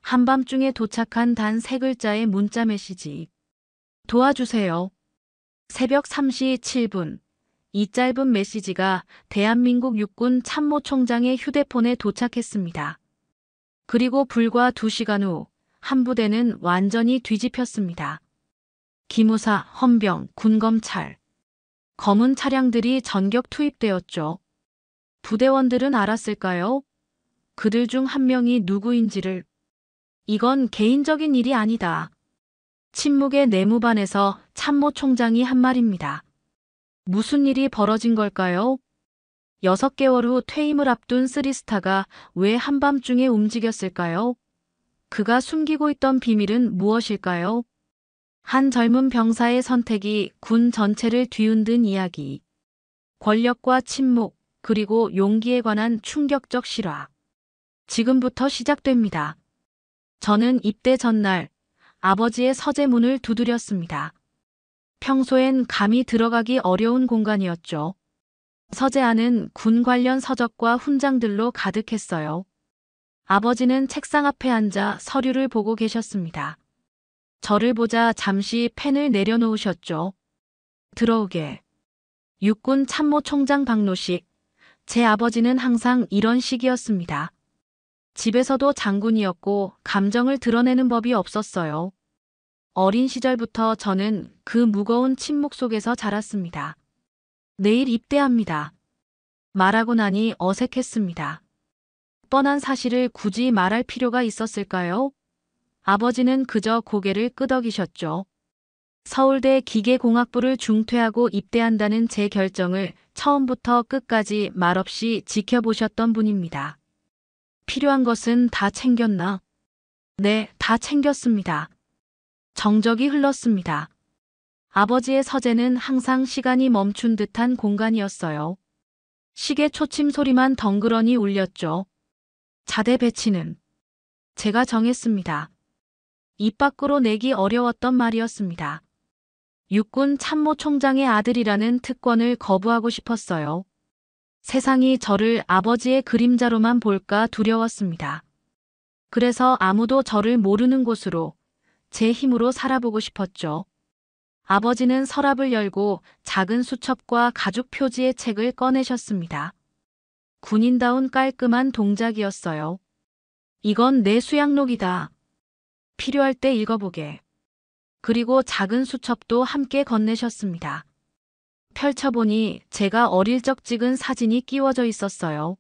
한밤중에 도착한 단 3글자의 문자 메시지. 도와주세요. 새벽 3시 7분. 이 짧은 메시지가 대한민국 육군 참모총장의 휴대폰에 도착했습니다. 그리고 불과 2시간 후 한 부대는 완전히 뒤집혔습니다. 기무사, 헌병, 군검찰. 검은 차량들이 전격 투입되었죠. 부대원들은 알았을까요? 그들 중 한 명이 누구인지를. 이건 개인적인 일이 아니다. 침묵의 내무반에서 참모총장이 한 말입니다. 무슨 일이 벌어진 걸까요? 6개월 후 퇴임을 앞둔 쓰리스타가 왜 한밤중에 움직였을까요? 그가 숨기고 있던 비밀은 무엇일까요? 한 젊은 병사의 선택이 군 전체를 뒤흔든 이야기. 권력과 침묵, 그리고 용기에 관한 충격적 실화. 지금부터 시작됩니다. 저는 입대 전날 아버지의 서재문을 두드렸습니다. 평소엔 감히 들어가기 어려운 공간이었죠. 서재 안은 군 관련 서적과 훈장들로 가득했어요. 아버지는 책상 앞에 앉아 서류를 보고 계셨습니다. 저를 보자 잠시 펜을 내려놓으셨죠. 들어오게. 육군 참모총장 박노식. 제 아버지는 항상 이런 식이었습니다. 집에서도 장군이었고 감정을 드러내는 법이 없었어요. 어린 시절부터 저는 그 무거운 침묵 속에서 자랐습니다. 내일 입대합니다. 말하고 나니 어색했습니다. 뻔한 사실을 굳이 말할 필요가 있었을까요? 아버지는 그저 고개를 끄덕이셨죠. 서울대 기계공학부를 중퇴하고 입대한다는 제 결정을 처음부터 끝까지 말없이 지켜보셨던 분입니다. 필요한 것은 다 챙겼나? 네, 다 챙겼습니다. 정적이 흘렀습니다. 아버지의 서재는 항상 시간이 멈춘 듯한 공간이었어요. 시계 초침 소리만 덩그러니 울렸죠. 자대 배치는 제가 정했습니다. 입 밖으로 내기 어려웠던 말이었습니다. 육군 참모총장의 아들이라는 특권을 거부하고 싶었어요. 세상이 저를 아버지의 그림자로만 볼까 두려웠습니다. 그래서 아무도 저를 모르는 곳으로 제 힘으로 살아보고 싶었죠. 아버지는 서랍을 열고 작은 수첩과 가죽 표지의 책을 꺼내셨습니다. 군인다운 깔끔한 동작이었어요. 이건 내 수양록이다. 필요할 때 읽어보게. 그리고 작은 수첩도 함께 건네셨습니다. 펼쳐보니 제가 어릴 적 찍은 사진이 끼워져 있었어요.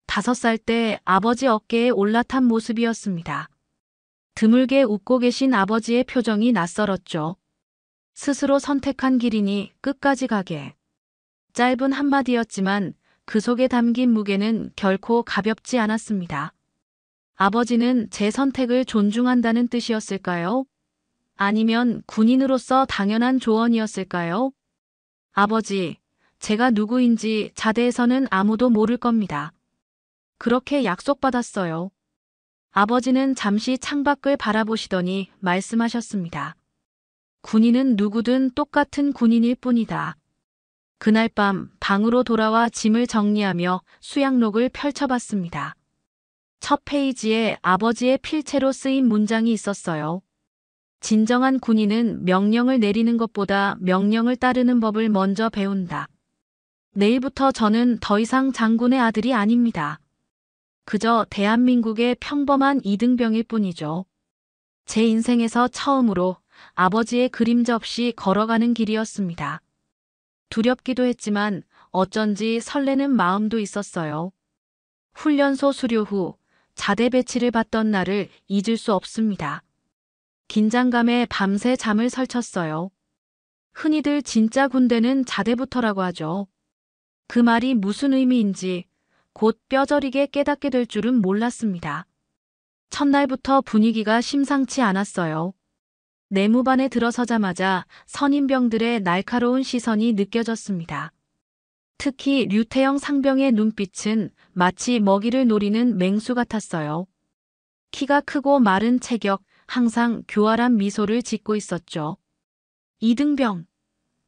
5살 때 아버지 어깨에 올라탄 모습이었습니다. 드물게 웃고 계신 아버지의 표정이 낯설었죠. 스스로 선택한 길이니 끝까지 가게. 짧은 한마디였지만 그 속에 담긴 무게는 결코 가볍지 않았습니다. 아버지는 제 선택을 존중한다는 뜻이었을까요? 아니면 군인으로서 당연한 조언이었을까요? 아버지, 제가 누구인지 자대에서는 아무도 모를 겁니다. 그렇게 약속받았어요. 아버지는 잠시 창밖을 바라보시더니 말씀하셨습니다. 군인은 누구든 똑같은 군인일 뿐이다. 그날 밤 방으로 돌아와 짐을 정리하며 수양록을 펼쳐봤습니다. 첫 페이지에 아버지의 필체로 쓰인 문장이 있었어요. 진정한 군인은 명령을 내리는 것보다 명령을 따르는 법을 먼저 배운다. 내일부터 저는 더 이상 장군의 아들이 아닙니다. 그저 대한민국의 평범한 이등병일 뿐이죠. 제 인생에서 처음으로 아버지의 그림자 없이 걸어가는 길이었습니다. 두렵기도 했지만 어쩐지 설레는 마음도 있었어요. 훈련소 수료 후 자대 배치를 받던 날을 잊을 수 없습니다. 긴장감에 밤새 잠을 설쳤어요. 흔히들 진짜 군대는 자대부터라고 하죠. 그 말이 무슨 의미인지 곧 뼈저리게 깨닫게 될 줄은 몰랐습니다. 첫날부터 분위기가 심상치 않았어요. 내무반에 들어서자마자 선임병들의 날카로운 시선이 느껴졌습니다. 특히 류태영 상병의 눈빛은 마치 먹이를 노리는 맹수 같았어요. 키가 크고 마른 체격, 항상 교활한 미소를 짓고 있었죠. 이등병,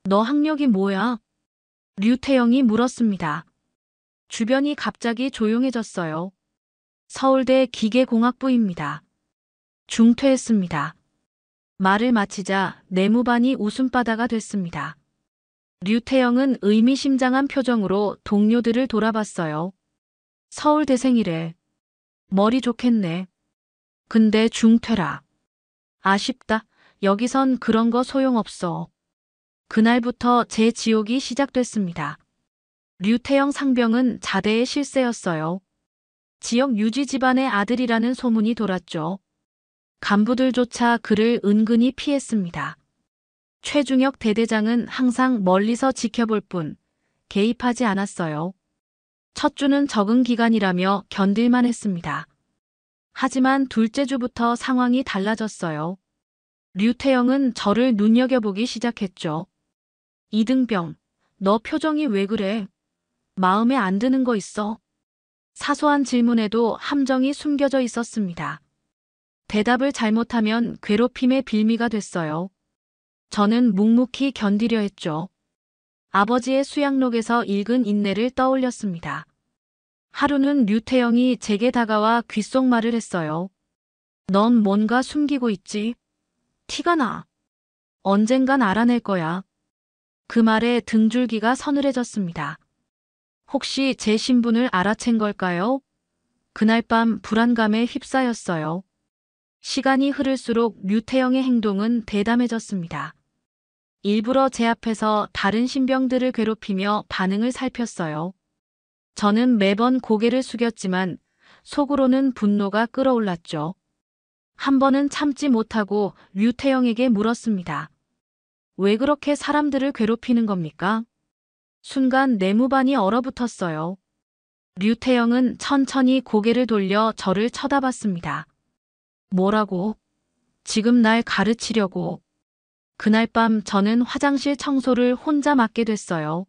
너 학력이 뭐야? 류태영이 물었습니다. 주변이 갑자기 조용해졌어요. 서울대 기계공학부입니다. 중퇴했습니다. 말을 마치자 내무반이 웃음바다가 됐습니다. 류태영은 의미심장한 표정으로 동료들을 돌아봤어요. 서울대생이래. 머리 좋겠네. 근데 중퇴라. 아쉽다. 여기선 그런 거 소용없어. 그날부터 제 지옥이 시작됐습니다. 류태영 상병은 자대의 실세였어요. 지역 유지 집안의 아들이라는 소문이 돌았죠. 간부들조차 그를 은근히 피했습니다. 최중혁 대대장은 항상 멀리서 지켜볼 뿐 개입하지 않았어요. 첫 주는 적응 기간이라며 견딜만 했습니다. 하지만 둘째 주부터 상황이 달라졌어요. 류태영은 저를 눈여겨보기 시작했죠. 이등병, 너 표정이 왜 그래? 마음에 안 드는 거 있어? 사소한 질문에도 함정이 숨겨져 있었습니다. 대답을 잘못하면 괴롭힘의 빌미가 됐어요. 저는 묵묵히 견디려 했죠. 아버지의 수양록에서 읽은 인내를 떠올렸습니다. 하루는 류태영이 제게 다가와 귓속말을 했어요. 넌 뭔가 숨기고 있지? 티가 나. 언젠간 알아낼 거야. 그 말에 등줄기가 서늘해졌습니다. 혹시 제 신분을 알아챈 걸까요? 그날 밤 불안감에 휩싸였어요. 시간이 흐를수록 류태영의 행동은 대담해졌습니다. 일부러 제 앞에서 다른 신병들을 괴롭히며 반응을 살폈어요. 저는 매번 고개를 숙였지만 속으로는 분노가 끓어올랐죠. 한 번은 참지 못하고 류태영에게 물었습니다. 왜 그렇게 사람들을 괴롭히는 겁니까? 순간 내무반이 얼어붙었어요. 류태영은 천천히 고개를 돌려 저를 쳐다봤습니다. 뭐라고? 지금 날 가르치려고. 그날 밤 저는 화장실 청소를 혼자 맡게 됐어요.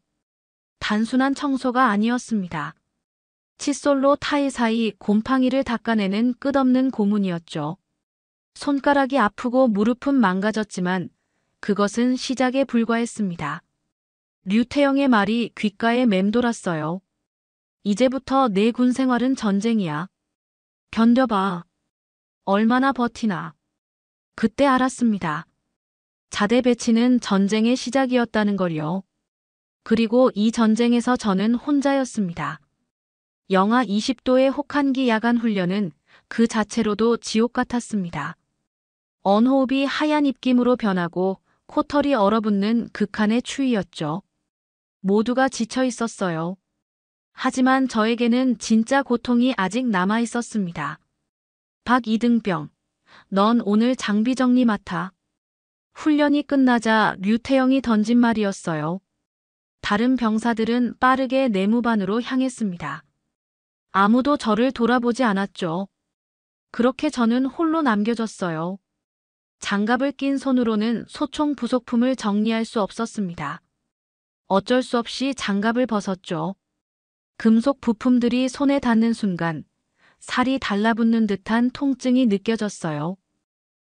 단순한 청소가 아니었습니다. 칫솔로 타일 사이 곰팡이를 닦아내는 끝없는 고문이었죠. 손가락이 아프고 무릎은 망가졌지만 그것은 시작에 불과했습니다. 류태영의 말이 귓가에 맴돌았어요. 이제부터 내 군 생활은 전쟁이야. 견뎌봐. 얼마나 버티나. 그때 알았습니다. 자대 배치는 전쟁의 시작이었다는 걸요. 그리고 이 전쟁에서 저는 혼자였습니다. 영하 20도의 혹한기 야간 훈련은 그 자체로도 지옥 같았습니다. 언호흡이 하얀 입김으로 변하고 코털이 얼어붙는 극한의 추위였죠. 모두가 지쳐 있었어요. 하지만 저에게는 진짜 고통이 아직 남아 있었습니다. 박이등병, 넌 오늘 장비 정리 맡아. 훈련이 끝나자 류태영이 던진 말이었어요. 다른 병사들은 빠르게 내무반으로 향했습니다. 아무도 저를 돌아보지 않았죠. 그렇게 저는 홀로 남겨졌어요. 장갑을 낀 손으로는 소총 부속품을 정리할 수 없었습니다. 어쩔 수 없이 장갑을 벗었죠. 금속 부품들이 손에 닿는 순간 살이 달라붙는 듯한 통증이 느껴졌어요.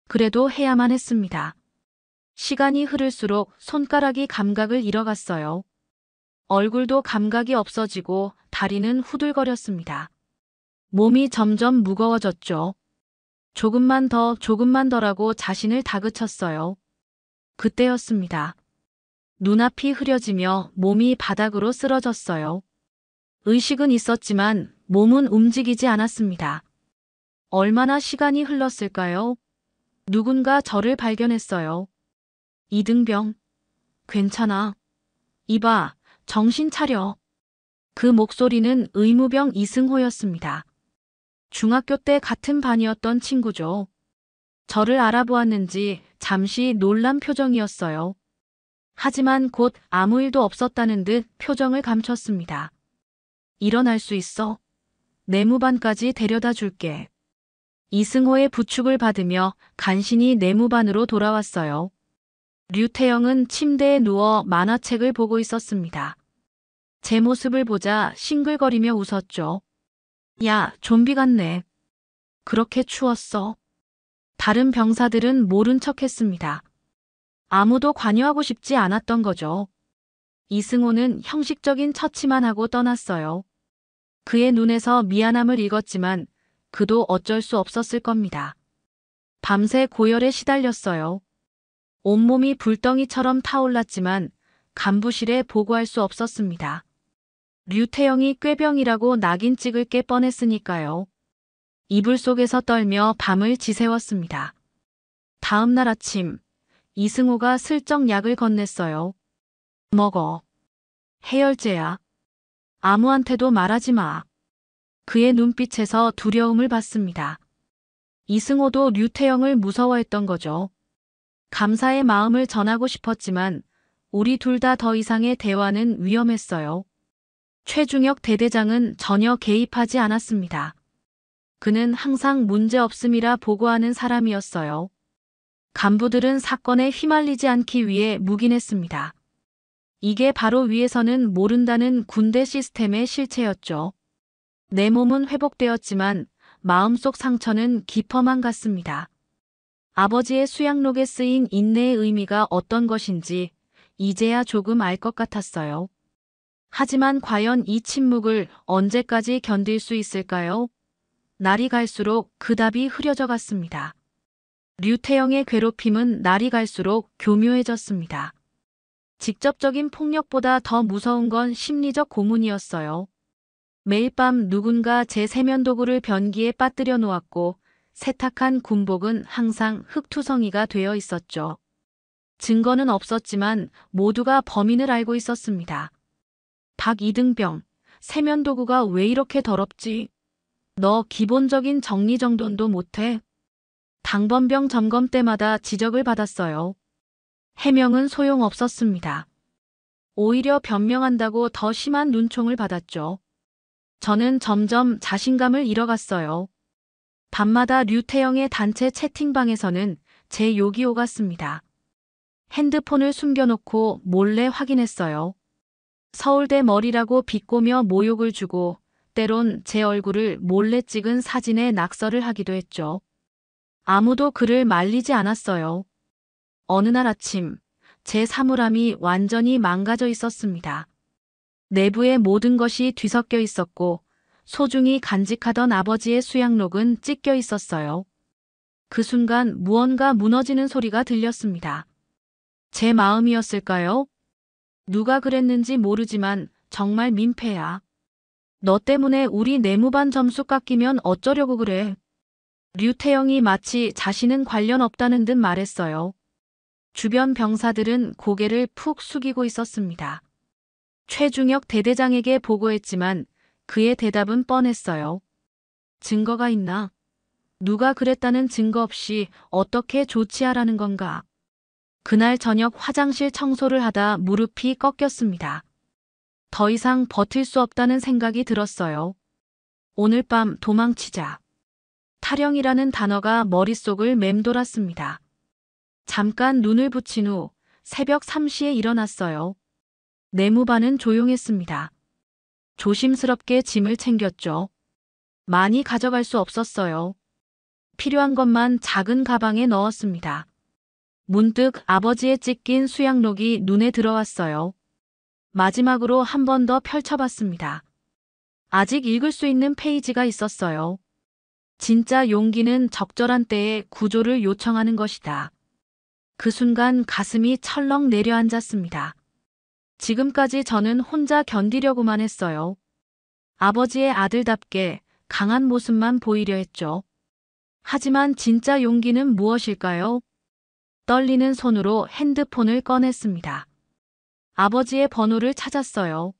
그래도 해야만 했습니다. 시간이 흐를수록 손가락이 감각을 잃어갔어요. 얼굴도 감각이 없어지고 다리는 후들거렸습니다. 몸이 점점 무거워졌죠. 조금만 더라고 자신을 다그쳤어요. 그때였습니다. 눈앞이 흐려지며 몸이 바닥으로 쓰러졌어요. 의식은 있었지만 몸은 움직이지 않았습니다. 얼마나 시간이 흘렀을까요? 누군가 저를 발견했어요. 이등병, 괜찮아. 이봐, 정신 차려. 그 목소리는 의무병 이승호였습니다. 중학교 때 같은 반이었던 친구죠. 저를 알아보았는지 잠시 놀란 표정이었어요. 하지만 곧 아무 일도 없었다는 듯 표정을 감췄습니다. 일어날 수 있어? 내무반까지 데려다 줄게. 이승호의 부축을 받으며 간신히 내무반으로 돌아왔어요. 류태영은 침대에 누워 만화책을 보고 있었습니다. 제 모습을 보자 싱글거리며 웃었죠. 야, 좀비 같네. 그렇게 추웠어. 다른 병사들은 모른 척했습니다. 아무도 관여하고 싶지 않았던 거죠. 이승호는 형식적인 처치만 하고 떠났어요. 그의 눈에서 미안함을 읽었지만 그도 어쩔 수 없었을 겁니다. 밤새 고열에 시달렸어요. 온몸이 불덩이처럼 타올랐지만 간부실에 보고할 수 없었습니다. 류태영이 꾀병이라고 낙인 찍을 게 뻔했으니까요. 이불 속에서 떨며 밤을 지새웠습니다. 다음 날 아침, 이승호가 슬쩍 약을 건넸어요. 먹어. 해열제야. 아무한테도 말하지 마. 그의 눈빛에서 두려움을 받습니다. 이승호도 류태영을 무서워했던 거죠. 감사의 마음을 전하고 싶었지만 우리 둘 다 더 이상의 대화는 위험했어요. 최중혁 대대장은 전혀 개입하지 않았습니다. 그는 항상 문제없음이라 보고하는 사람이었어요. 간부들은 사건에 휘말리지 않기 위해 묵인했습니다. 이게 바로 위에서는 모른다는 군대 시스템의 실체였죠. 내 몸은 회복되었지만 마음속 상처는 깊어만 갔습니다. 아버지의 수양록에 쓰인 인내의 의미가 어떤 것인지 이제야 조금 알 것 같았어요. 하지만 과연 이 침묵을 언제까지 견딜 수 있을까요? 날이 갈수록 그 답이 흐려져 갔습니다. 류태영의 괴롭힘은 날이 갈수록 교묘해졌습니다. 직접적인 폭력보다 더 무서운 건 심리적 고문이었어요. 매일 밤 누군가 제 세면도구를 변기에 빠뜨려 놓았고 세탁한 군복은 항상 흙투성이가 되어 있었죠. 증거는 없었지만 모두가 범인을 알고 있었습니다. 박이등병, 세면도구가 왜 이렇게 더럽지? 너 기본적인 정리정돈도 못해? 당번병 점검 때마다 지적을 받았어요. 해명은 소용없었습니다. 오히려 변명한다고 더 심한 눈총을 받았죠. 저는 점점 자신감을 잃어갔어요. 밤마다 류태영의 단체 채팅방에서는 제 욕이 오갔습니다. 핸드폰을 숨겨놓고 몰래 확인했어요. 서울대 머리라고 비꼬며 모욕을 주고 때론 제 얼굴을 몰래 찍은 사진에 낙서를 하기도 했죠. 아무도 그를 말리지 않았어요. 어느 날 아침, 제 사물함이 완전히 망가져 있었습니다. 내부의 모든 것이 뒤섞여 있었고 소중히 간직하던 아버지의 수양록은 찢겨 있었어요. 그 순간 무언가 무너지는 소리가 들렸습니다. 제 마음이었을까요? 누가 그랬는지 모르지만 정말 민폐야. 너 때문에 우리 내무반 점수 깎이면 어쩌려고 그래. 류태영이 마치 자신은 관련 없다는 듯 말했어요. 주변 병사들은 고개를 푹 숙이고 있었습니다. 최중혁 대대장에게 보고했지만 그의 대답은 뻔했어요. 증거가 있나? 누가 그랬다는 증거 없이 어떻게 조치하라는 건가? 그날 저녁 화장실 청소를 하다 무릎이 꺾였습니다. 더 이상 버틸 수 없다는 생각이 들었어요. 오늘 밤 도망치자. 탈영이라는 단어가 머릿속을 맴돌았습니다. 잠깐 눈을 붙인 후 새벽 3시에 일어났어요. 내무반은 조용했습니다. 조심스럽게 짐을 챙겼죠. 많이 가져갈 수 없었어요. 필요한 것만 작은 가방에 넣었습니다. 문득 아버지의 찢긴 수양록이 눈에 들어왔어요. 마지막으로 한 번 더 펼쳐봤습니다. 아직 읽을 수 있는 페이지가 있었어요. 진짜 용기는 적절한 때에 구조를 요청하는 것이다. 그 순간 가슴이 철렁 내려앉았습니다. 지금까지 저는 혼자 견디려고만 했어요. 아버지의 아들답게 강한 모습만 보이려 했죠. 하지만 진짜 용기는 무엇일까요? 떨리는 손으로 핸드폰을 꺼냈습니다. 아버지의 번호를 찾았어요.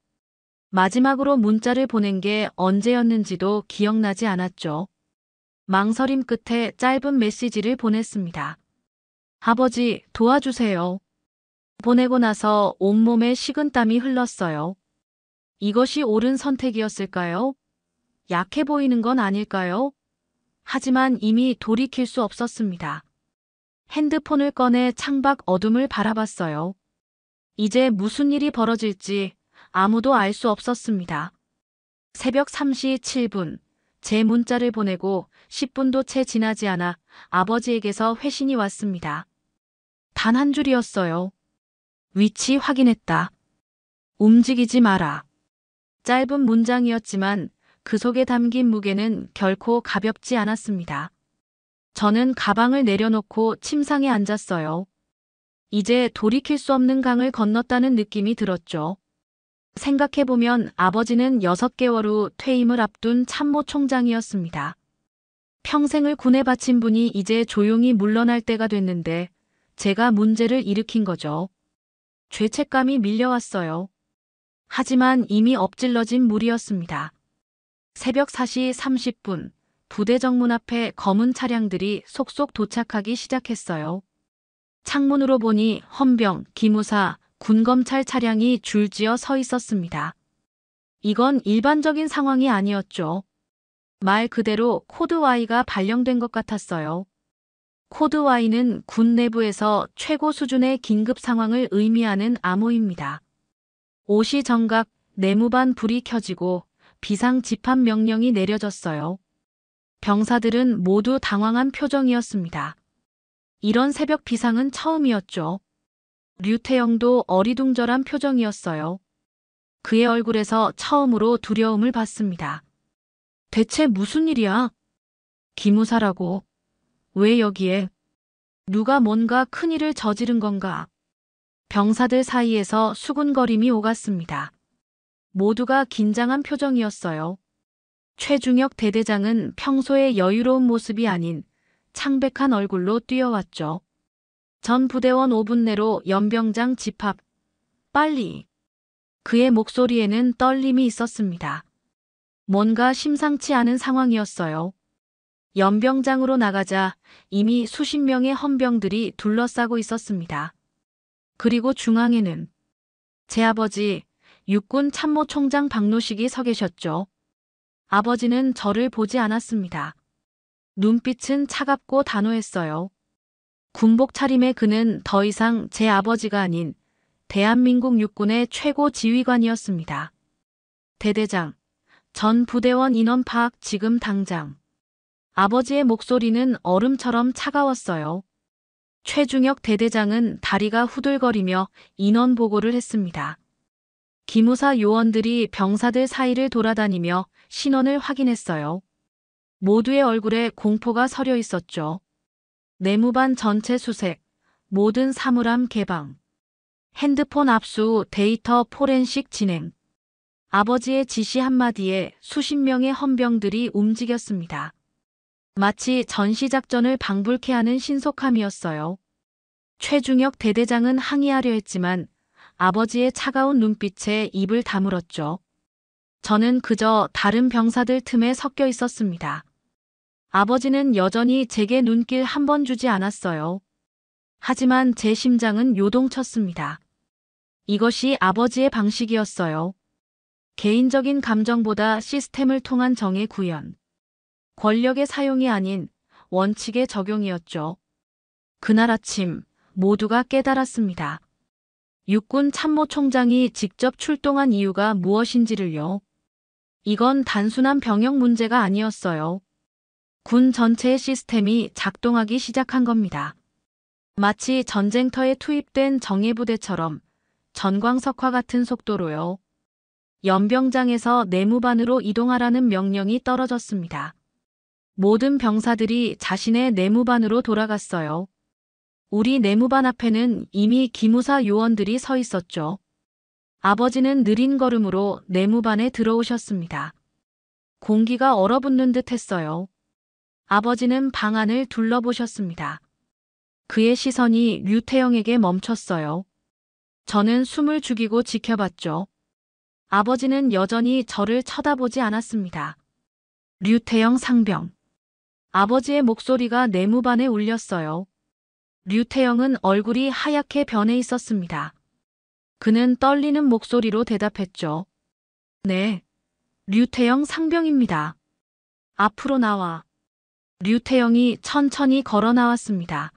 마지막으로 문자를 보낸 게 언제였는지도 기억나지 않았죠. 망설임 끝에 짧은 메시지를 보냈습니다. 아버지, 도와주세요. 보내고 나서 온몸에 식은땀이 흘렀어요. 이것이 옳은 선택이었을까요? 약해 보이는 건 아닐까요? 하지만 이미 돌이킬 수 없었습니다. 핸드폰을 꺼내 창밖 어둠을 바라봤어요. 이제 무슨 일이 벌어질지 아무도 알 수 없었습니다. 새벽 3시 7분, 제 문자를 보내고 10분도 채 지나지 않아 아버지에게서 회신이 왔습니다. 단 한 줄이었어요. 위치 확인했다. 움직이지 마라. 짧은 문장이었지만 그 속에 담긴 무게는 결코 가볍지 않았습니다. 저는 가방을 내려놓고 침상에 앉았어요. 이제 돌이킬 수 없는 강을 건넜다는 느낌이 들었죠. 생각해보면 아버지는 6개월 후 퇴임을 앞둔 참모총장이었습니다. 평생을 군에 바친 분이 이제 조용히 물러날 때가 됐는데 제가 문제를 일으킨 거죠. 죄책감이 밀려왔어요. 하지만 이미 엎질러진 물이었습니다. 새벽 4시 30분, 부대 정문 앞에 검은 차량들이 속속 도착하기 시작했어요. 창문으로 보니 헌병, 기무사, 군검찰 차량이 줄지어 서 있었습니다. 이건 일반적인 상황이 아니었죠. 말 그대로 코드 Y가 발령된 것 같았어요. 코드 Y는 군 내부에서 최고 수준의 긴급 상황을 의미하는 암호입니다. 5시 정각 내무반 불이 켜지고 비상 집합 명령이 내려졌어요. 병사들은 모두 당황한 표정이었습니다. 이런 새벽 비상은 처음이었죠. 류태영도 어리둥절한 표정이었어요. 그의 얼굴에서 처음으로 두려움을 봤습니다. 대체 무슨 일이야? 기무사라고. 왜 여기에? 누가 뭔가 큰일을 저지른 건가? 병사들 사이에서 수군거림이 오갔습니다. 모두가 긴장한 표정이었어요. 최중혁 대대장은 평소의 여유로운 모습이 아닌 창백한 얼굴로 뛰어왔죠. 전 부대원 5분 내로 연병장 집합. 빨리. 그의 목소리에는 떨림이 있었습니다. 뭔가 심상치 않은 상황이었어요. 연병장으로 나가자 이미 수십 명의 헌병들이 둘러싸고 있었습니다. 그리고 중앙에는 제 아버지, 육군 참모총장 박노식이 서 계셨죠. 아버지는 저를 보지 않았습니다. 눈빛은 차갑고 단호했어요. 군복 차림의 그는 더 이상 제 아버지가 아닌 대한민국 육군의 최고 지휘관이었습니다. 대대장, 전 부대원 인원 파악 지금 당장. 아버지의 목소리는 얼음처럼 차가웠어요. 최중혁 대대장은 다리가 후들거리며 인원 보고를 했습니다. 기무사 요원들이 병사들 사이를 돌아다니며 신원을 확인했어요. 모두의 얼굴에 공포가 서려 있었죠. 내무반 전체 수색, 모든 사물함 개방, 핸드폰 압수, 데이터 포렌식 진행. 아버지의 지시 한마디에 수십 명의 헌병들이 움직였습니다. 마치 전시작전을 방불케 하는 신속함이었어요. 최중혁 대대장은 항의하려 했지만 아버지의 차가운 눈빛에 입을 다물었죠. 저는 그저 다른 병사들 틈에 섞여 있었습니다. 아버지는 여전히 제게 눈길 한 번 주지 않았어요. 하지만 제 심장은 요동쳤습니다. 이것이 아버지의 방식이었어요. 개인적인 감정보다 시스템을 통한 정의 구현. 권력의 사용이 아닌 원칙의 적용이었죠. 그날 아침 모두가 깨달았습니다. 육군 참모총장이 직접 출동한 이유가 무엇인지를요. 이건 단순한 병역 문제가 아니었어요. 군 전체의 시스템이 작동하기 시작한 겁니다. 마치 전쟁터에 투입된 정예부대처럼 전광석화 같은 속도로요. 연병장에서 내무반으로 이동하라는 명령이 떨어졌습니다. 모든 병사들이 자신의 내무반으로 돌아갔어요. 우리 내무반 앞에는 이미 기무사 요원들이 서 있었죠. 아버지는 느린 걸음으로 내무반에 들어오셨습니다. 공기가 얼어붙는 듯 했어요. 아버지는 방 안을 둘러보셨습니다. 그의 시선이 류태영에게 멈췄어요. 저는 숨을 죽이고 지켜봤죠. 아버지는 여전히 저를 쳐다보지 않았습니다. 류태영 상병. 아버지의 목소리가 내무반에 울렸어요. 류태영은 얼굴이 하얗게 변해 있었습니다. 그는 떨리는 목소리로 대답했죠. 네. 류태영 상병입니다. 앞으로 나와. 류태영이 천천히 걸어 나왔습니다.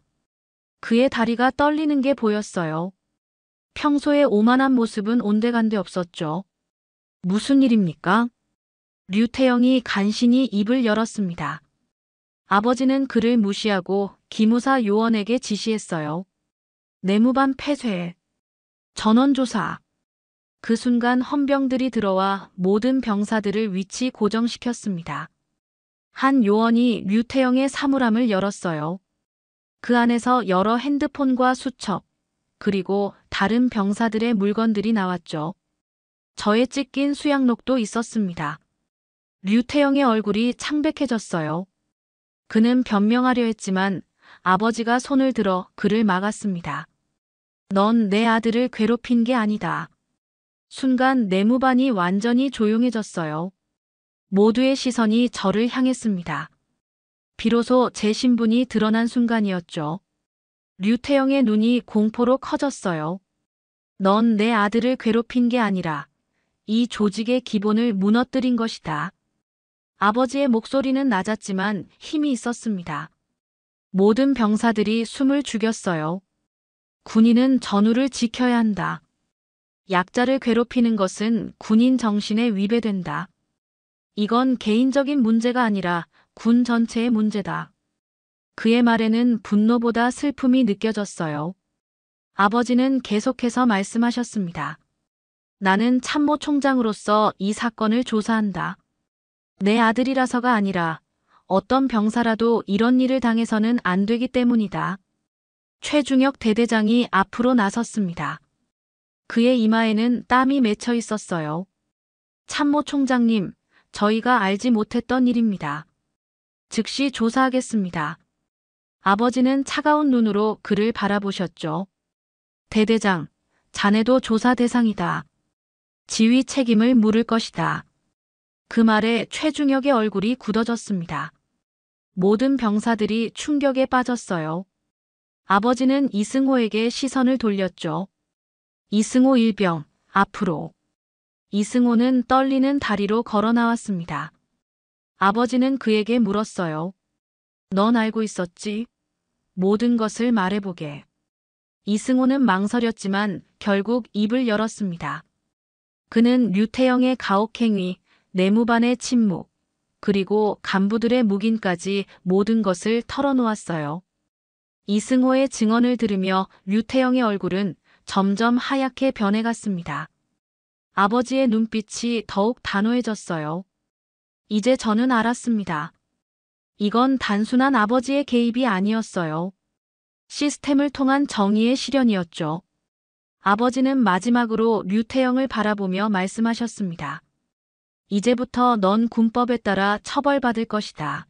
그의 다리가 떨리는 게 보였어요. 평소의 오만한 모습은 온데간데 없었죠. 무슨 일입니까? 류태영이 간신히 입을 열었습니다. 아버지는 그를 무시하고 기무사 요원에게 지시했어요. 내무반 폐쇄. 전원조사. 그 순간 헌병들이 들어와 모든 병사들을 위치 고정시켰습니다. 한 요원이 류태영의 사물함을 열었어요. 그 안에서 여러 핸드폰과 수첩, 그리고 다른 병사들의 물건들이 나왔죠. 저에 찢긴 수양록도 있었습니다. 류태영의 얼굴이 창백해졌어요. 그는 변명하려 했지만 아버지가 손을 들어 그를 막았습니다. 넌 내 아들을 괴롭힌 게 아니다. 순간 내무반이 완전히 조용해졌어요. 모두의 시선이 저를 향했습니다. 비로소 제 신분이 드러난 순간이었죠. 류태영의 눈이 공포로 커졌어요. 넌 내 아들을 괴롭힌 게 아니라 이 조직의 기본을 무너뜨린 것이다. 아버지의 목소리는 낮았지만 힘이 있었습니다. 모든 병사들이 숨을 죽였어요. 군인은 전우를 지켜야 한다. 약자를 괴롭히는 것은 군인 정신에 위배된다. 이건 개인적인 문제가 아니라 군 전체의 문제다. 그의 말에는 분노보다 슬픔이 느껴졌어요. 아버지는 계속해서 말씀하셨습니다. 나는 참모총장으로서 이 사건을 조사한다. 내 아들이라서가 아니라 어떤 병사라도 이런 일을 당해서는 안 되기 때문이다. 최중혁 대대장이 앞으로 나섰습니다. 그의 이마에는 땀이 맺혀 있었어요. 참모총장님, 저희가 알지 못했던 일입니다. 즉시 조사하겠습니다. 아버지는 차가운 눈으로 그를 바라보셨죠. 대대장, 자네도 조사 대상이다. 지휘 책임을 물을 것이다. 그 말에 최중혁의 얼굴이 굳어졌습니다. 모든 병사들이 충격에 빠졌어요. 아버지는 이승호에게 시선을 돌렸죠. 이승호 일병, 앞으로. 이승호는 떨리는 다리로 걸어 나왔습니다. 아버지는 그에게 물었어요. 넌 알고 있었지? 모든 것을 말해보게. 이승호는 망설였지만 결국 입을 열었습니다. 그는 류태영의 가혹행위, 내무반의 침묵, 그리고 간부들의 묵인까지 모든 것을 털어놓았어요. 이승호의 증언을 들으며 류태영의 얼굴은 점점 하얗게 변해갔습니다. 아버지의 눈빛이 더욱 단호해졌어요. 이제 저는 알았습니다. 이건 단순한 아버지의 개입이 아니었어요. 시스템을 통한 정의의 실현이었죠. 아버지는 마지막으로 류태영을 바라보며 말씀하셨습니다. 이제부터 넌 군법에 따라 처벌받을 것이다.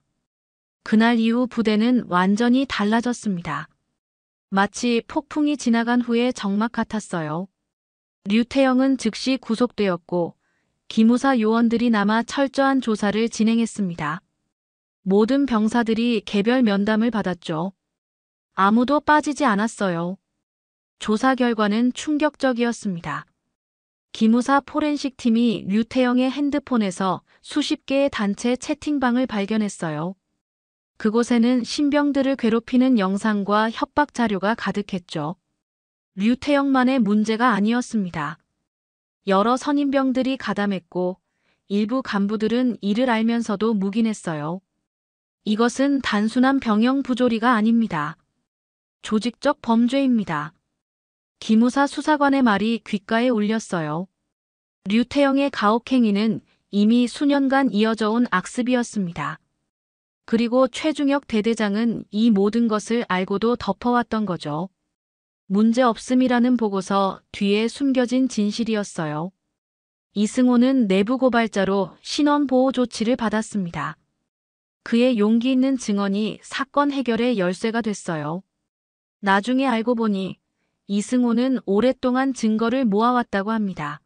그날 이후 부대는 완전히 달라졌습니다. 마치 폭풍이 지나간 후의 정막 같았어요. 류태영은 즉시 구속되었고 기무사 요원들이 남아 철저한 조사를 진행했습니다. 모든 병사들이 개별 면담을 받았죠. 아무도 빠지지 않았어요. 조사 결과는 충격적이었습니다. 기무사 포렌식 팀이 류태영의 핸드폰에서 수십 개의 단체 채팅방을 발견했어요. 그곳에는 신병들을 괴롭히는 영상과 협박 자료가 가득했죠. 류태영만의 문제가 아니었습니다. 여러 선임병들이 가담했고 일부 간부들은 이를 알면서도 묵인했어요. 이것은 단순한 병영 부조리가 아닙니다. 조직적 범죄입니다. 기무사 수사관의 말이 귓가에 울렸어요. 류태영의 가혹행위는 이미 수년간 이어져 온 악습이었습니다. 그리고 최중혁 대대장은 이 모든 것을 알고도 덮어왔던 거죠. 문제없음이라는 보고서 뒤에 숨겨진 진실이었어요. 이승호는 내부 고발자로 신원 보호 조치를 받았습니다. 그의 용기 있는 증언이 사건 해결의 열쇠가 됐어요. 나중에 알고 보니 이승호는 오랫동안 증거를 모아왔다고 합니다.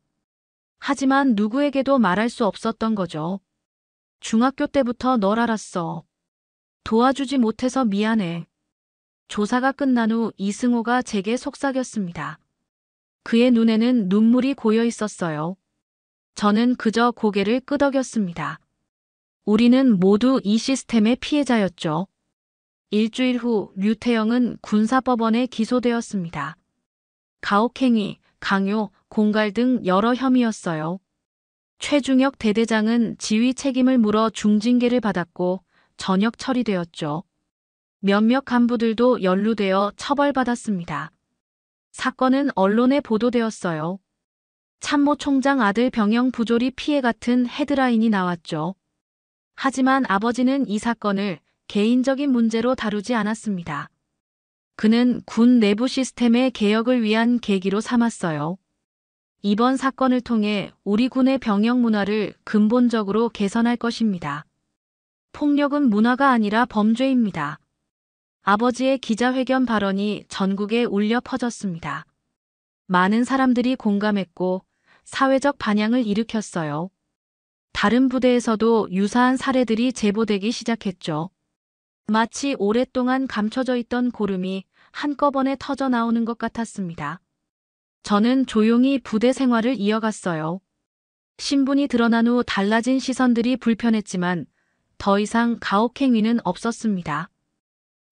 하지만 누구에게도 말할 수 없었던 거죠. 중학교 때부터 널 알았어. 도와주지 못해서 미안해. 조사가 끝난 후 이승호가 제게 속삭였습니다. 그의 눈에는 눈물이 고여 있었어요. 저는 그저 고개를 끄덕였습니다. 우리는 모두 이 시스템의 피해자였죠. 일주일 후 류태영은 군사법원에 기소되었습니다. 가혹행위, 강요, 공갈 등 여러 혐의였어요. 최중혁 대대장은 지휘 책임을 물어 중징계를 받았고 전역 처리되었죠. 몇몇 간부들도 연루되어 처벌받았습니다. 사건은 언론에 보도되었어요. 참모총장 아들 병영 부조리 피해 같은 헤드라인이 나왔죠. 하지만 아버지는 이 사건을 개인적인 문제로 다루지 않았습니다. 그는 군 내부 시스템의 개혁을 위한 계기로 삼았어요. 이번 사건을 통해 우리 군의 병영 문화를 근본적으로 개선할 것입니다. 폭력은 문화가 아니라 범죄입니다. 아버지의 기자회견 발언이 전국에 울려 퍼졌습니다. 많은 사람들이 공감했고 사회적 반향을 일으켰어요. 다른 부대에서도 유사한 사례들이 제보되기 시작했죠. 마치 오랫동안 감춰져 있던 고름이 한꺼번에 터져 나오는 것 같았습니다. 저는 조용히 부대 생활을 이어갔어요. 신분이 드러난 후 달라진 시선들이 불편했지만 더 이상 가혹행위는 없었습니다.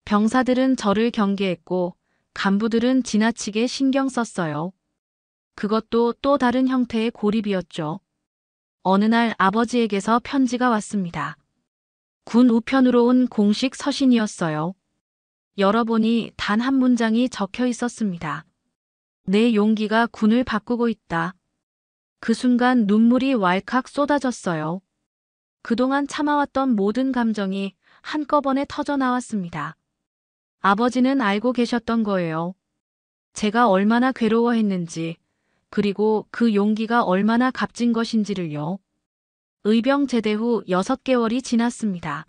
병사들은 저를 경계했고 간부들은 지나치게 신경 썼어요. 그것도 또 다른 형태의 고립이었죠. 어느 날 아버지에게서 편지가 왔습니다. 군 우편으로 온 공식 서신이었어요. 열어보니 단 한 문장이 적혀 있었습니다. 내 용기가 군을 바꾸고 있다. 그 순간 눈물이 왈칵 쏟아졌어요. 그동안 참아왔던 모든 감정이 한꺼번에 터져 나왔습니다. 아버지는 알고 계셨던 거예요. 제가 얼마나 괴로워했는지, 그리고 그 용기가 얼마나 값진 것인지를요. 의병 제대 후 6개월이 지났습니다.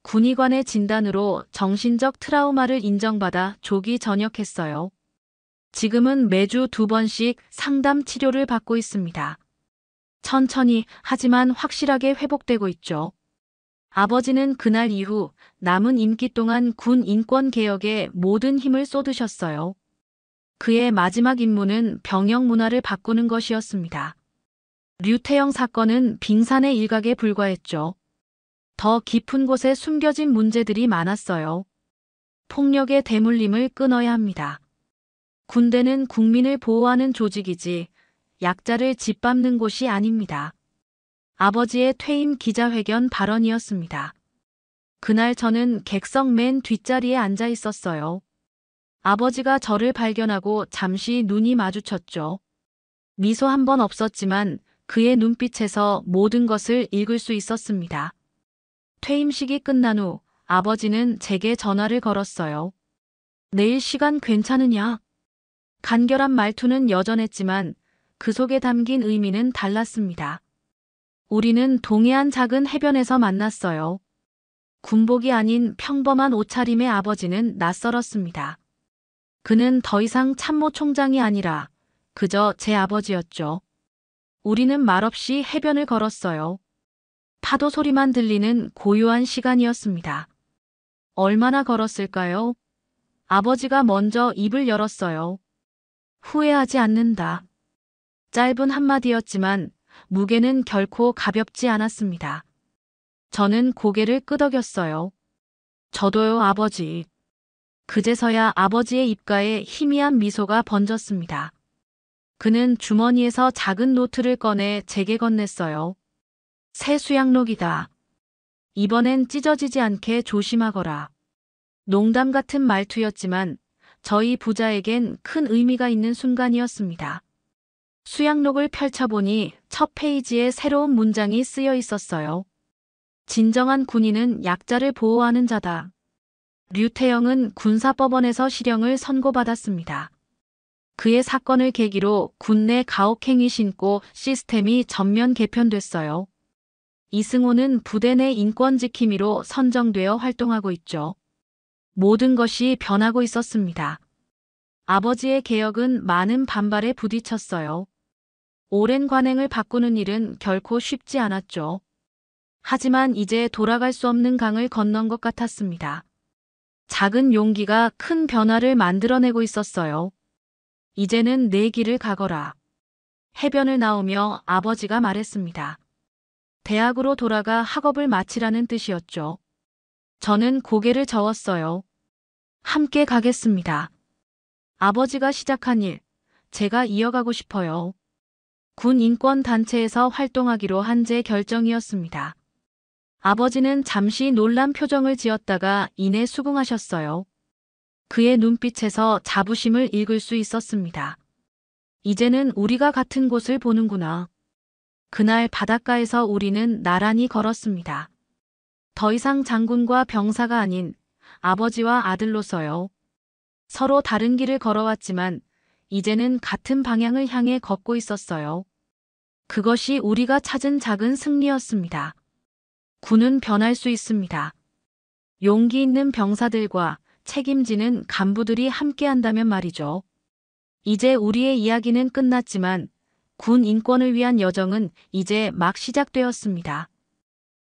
군의관의 진단으로 정신적 트라우마를 인정받아 조기 전역했어요. 지금은 매주 2번씩 상담 치료를 받고 있습니다. 천천히 하지만 확실하게 회복되고 있죠. 아버지는 그날 이후 남은 임기 동안 군 인권 개혁에 모든 힘을 쏟으셨어요. 그의 마지막 임무는 병영 문화를 바꾸는 것이었습니다. 류태영 사건은 빙산의 일각에 불과했죠. 더 깊은 곳에 숨겨진 문제들이 많았어요. 폭력의 대물림을 끊어야 합니다. 군대는 국민을 보호하는 조직이지 약자를 짓밟는 곳이 아닙니다. 아버지의 퇴임 기자회견 발언이었습니다. 그날 저는 객석 맨 뒷자리에 앉아 있었어요. 아버지가 저를 발견하고 잠시 눈이 마주쳤죠. 미소 한 번 없었지만 그의 눈빛에서 모든 것을 읽을 수 있었습니다. 퇴임식이 끝난 후 아버지는 제게 전화를 걸었어요. 내일 시간 괜찮으냐? 간결한 말투는 여전했지만 그 속에 담긴 의미는 달랐습니다. 우리는 동해안 작은 해변에서 만났어요. 군복이 아닌 평범한 옷차림의 아버지는 낯설었습니다. 그는 더 이상 참모 총장이 아니라 그저 제 아버지였죠. 우리는 말없이 해변을 걸었어요. 파도 소리만 들리는 고요한 시간이었습니다. 얼마나 걸었을까요? 아버지가 먼저 입을 열었어요. 후회하지 않는다. 짧은 한마디였지만 무게는 결코 가볍지 않았습니다. 저는 고개를 끄덕였어요. 저도요, 아버지. 그제서야 아버지의 입가에 희미한 미소가 번졌습니다. 그는 주머니에서 작은 노트를 꺼내 제게 건넸어요. 새 수양록이다. 이번엔 찢어지지 않게 조심하거라. 농담 같은 말투였지만 저희 부자에겐 큰 의미가 있는 순간이었습니다. 수양록을 펼쳐보니 첫 페이지에 새로운 문장이 쓰여 있었어요. 진정한 군인은 약자를 보호하는 자다. 류태영은 군사법원에서 실형을 선고받았습니다. 그의 사건을 계기로 군내 가혹행위 신고 시스템이 전면 개편됐어요. 이승호는 부대 내 인권지킴이로 선정되어 활동하고 있죠. 모든 것이 변하고 있었습니다. 아버지의 개혁은 많은 반발에 부딪혔어요. 오랜 관행을 바꾸는 일은 결코 쉽지 않았죠. 하지만 이제 돌아갈 수 없는 강을 건넌 것 같았습니다. 작은 용기가 큰 변화를 만들어내고 있었어요. 이제는 내 길을 가거라. 해변을 나오며 아버지가 말했습니다. 대학으로 돌아가 학업을 마치라는 뜻이었죠. 저는 고개를 저었어요. 함께 가겠습니다. 아버지가 시작한 일, 제가 이어가고 싶어요. 군 인권단체에서 활동하기로 한 제 결정이었습니다. 아버지는 잠시 놀란 표정을 지었다가 이내 수긍하셨어요. 그의 눈빛에서 자부심을 읽을 수 있었습니다. 이제는 우리가 같은 곳을 보는구나. 그날 바닷가에서 우리는 나란히 걸었습니다. 더 이상 장군과 병사가 아닌 아버지와 아들로서요. 서로 다른 길을 걸어왔지만 이제는 같은 방향을 향해 걷고 있었어요. 그것이 우리가 찾은 작은 승리였습니다. 군은 변할 수 있습니다. 용기 있는 병사들과 책임지는 간부들이 함께한다면 말이죠. 이제 우리의 이야기는 끝났지만 군 인권을 위한 여정은 이제 막 시작되었습니다.